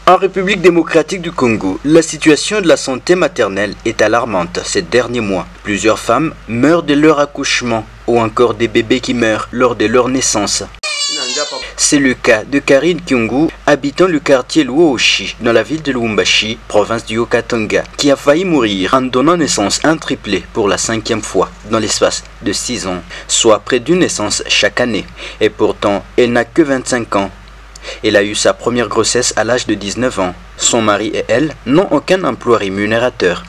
En République démocratique du Congo, la situation de la santé maternelle est alarmante ces derniers mois. Plusieurs femmes meurent de leur accouchement ou encore des bébés qui meurent lors de leur naissance. C'est le cas de Karine Kyungu, habitant le quartier Luoshi, dans la ville de Lubumbashi, province du Haut-Katanga, qui a failli mourir en donnant naissance à un triplé pour la 5e fois dans l'espace de 6 ans, soit près d'une naissance chaque année. Et pourtant, elle n'a que 25 ans. Elle a eu sa première grossesse à l'âge de 19 ans. Son mari et elle n'ont aucun emploi rémunérateur.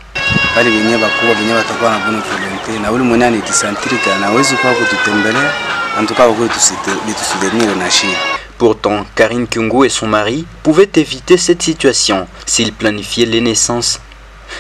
Pourtant, Karine Kyungu et son mari pouvaient éviter cette situation s'ils planifiaient les naissances.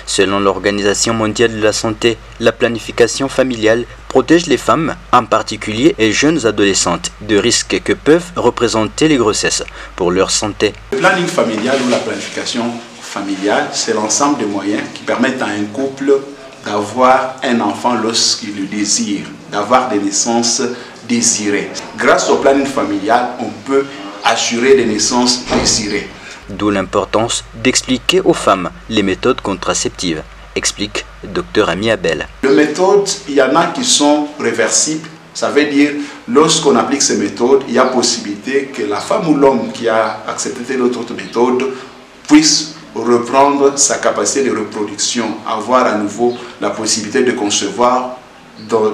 Selon l'Organisation mondiale de la santé, la planification familiale protège les femmes, en particulier et jeunes adolescentes, de risques que peuvent représenter les grossesses pour leur santé. Le planning familial ou la planification familiale, c'est l'ensemble des moyens qui permettent à un couple d'avoir un enfant lorsqu'il le désire, d'avoir des naissances désirées. Grâce au planning familial, on peut assurer des naissances désirées. D'où l'importance d'expliquer aux femmes les méthodes contraceptives, explique Dr Ami Abel. Les méthodes, il y en a qui sont réversibles. Ça veut dire, lorsqu'on applique ces méthodes, il y a possibilité que la femme ou l'homme qui a accepté l'autre méthode puisse reprendre sa capacité de reproduction, avoir à nouveau la possibilité de concevoir,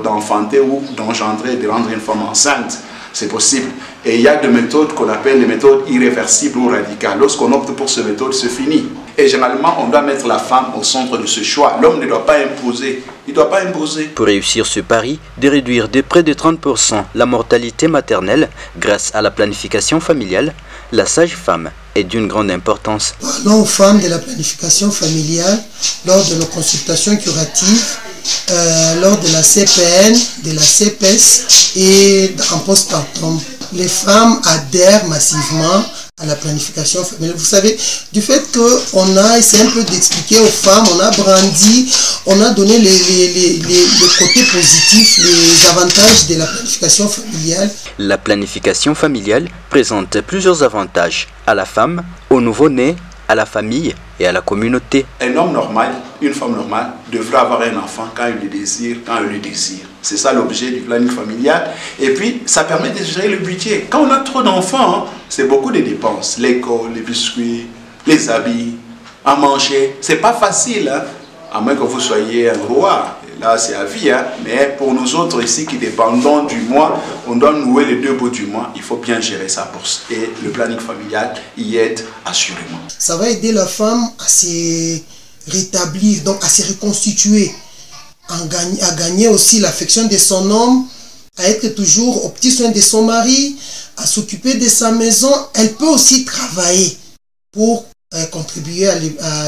d'enfanter ou d'engendrer, de rendre une femme enceinte. C'est possible. Et il y a des méthodes qu'on appelle les méthodes irréversibles ou radicales. Lorsqu'on opte pour ces méthodes, c'est fini. Et généralement, on doit mettre la femme au centre de ce choix. L'homme ne doit pas imposer. Il ne doit pas imposer. Pour réussir ce pari, de réduire de près de 30% la mortalité maternelle grâce à la planification familiale, la sage-femme est d'une grande importance. Parlons aux femmes de la planification familiale lors de nos consultations curatives, lors de la CPN, de la CPS et en postpartum. Les femmes adhèrent massivement à la planification familiale. Vous savez, du fait qu'on a essayé un peu d'expliquer aux femmes, on a brandi, on a donné les côtés positifs, les avantages de la planification familiale. La planification familiale présente plusieurs avantages à la femme, au nouveau-né, à la famille et à la communauté. Un homme normal, une femme normale, devrait avoir un enfant quand il le désire, quand elle le désire. C'est ça l'objet du planning familial. Et puis, ça permet de gérer le budget. Quand on a trop d'enfants, c'est beaucoup de dépenses. L'école, les biscuits, les habits, à manger. C'est pas facile, hein? À moins que vous soyez un roi. Là, c'est à vie, hein? Mais pour nous autres ici qui dépendons du mois, on doit nouer les 2 bouts du mois. Il faut bien gérer sa bourse. Et le planning familial y aide assurément. Ça va aider la femme à se rétablir, donc à se reconstituer, à gagner aussi l'affection de son homme, à être toujours au petit soin de son mari, à s'occuper de sa maison. Elle peut aussi travailler pour contribuer à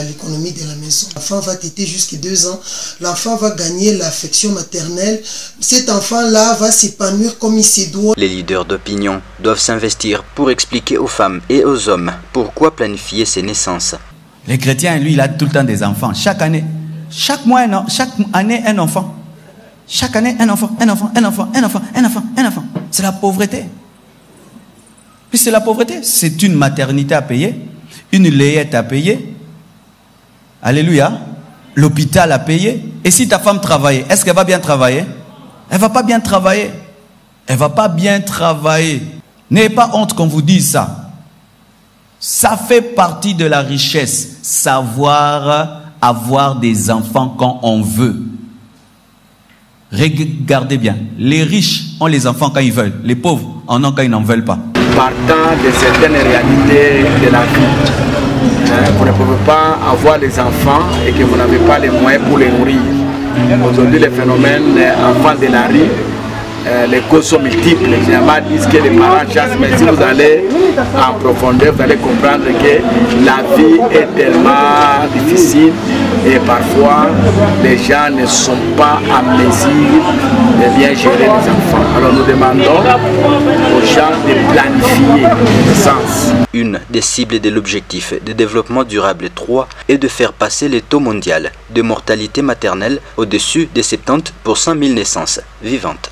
l'économie de la maison. L'enfant va téter jusqu'à 2 ans. L'enfant va gagner l'affection maternelle. Cet enfant-là va s'épanouir comme il se doit. Les leaders d'opinion doivent s'investir pour expliquer aux femmes et aux hommes pourquoi planifier ces naissances. Les chrétiens, lui, il a tout le temps des enfants. Chaque année, chaque mois, chaque année, un enfant. Chaque année, un enfant, un enfant, un enfant, un enfant, un enfant, un enfant. C'est la pauvreté. Puis c'est la pauvreté. C'est une maternité à payer. Une layette à payer. Alléluia. L'hôpital à payer. Et si ta femme travaille, est-ce qu'elle va bien travailler? Elle ne va pas bien travailler. Elle ne va pas bien travailler. N'ayez pas honte qu'on vous dise ça. Ça fait partie de la richesse. Savoir avoir des enfants quand on veut. Regardez bien. Les riches ont les enfants quand ils veulent. Les pauvres en ont quand ils n'en veulent pas. Partant de certaines réalités de la vie. Vous ne pouvez pas avoir des enfants et que vous n'avez pas les moyens pour les nourrir. Aujourd'hui, les phénomènes enfants de la rue, les causes sont multiples. Généralement, disent que les parents chassent, mais si vous allez en profondeur, vous allez comprendre que la vie est tellement difficile et parfois les gens ne sont pas à mesure de bien gérer les enfants. Alors nous demandons aux gens de planifier le sens. Une des cibles de l'objectif de développement durable 3 est de faire passer le taux mondial de mortalité maternelle au-dessus de 70 pour 100 000 naissances vivantes.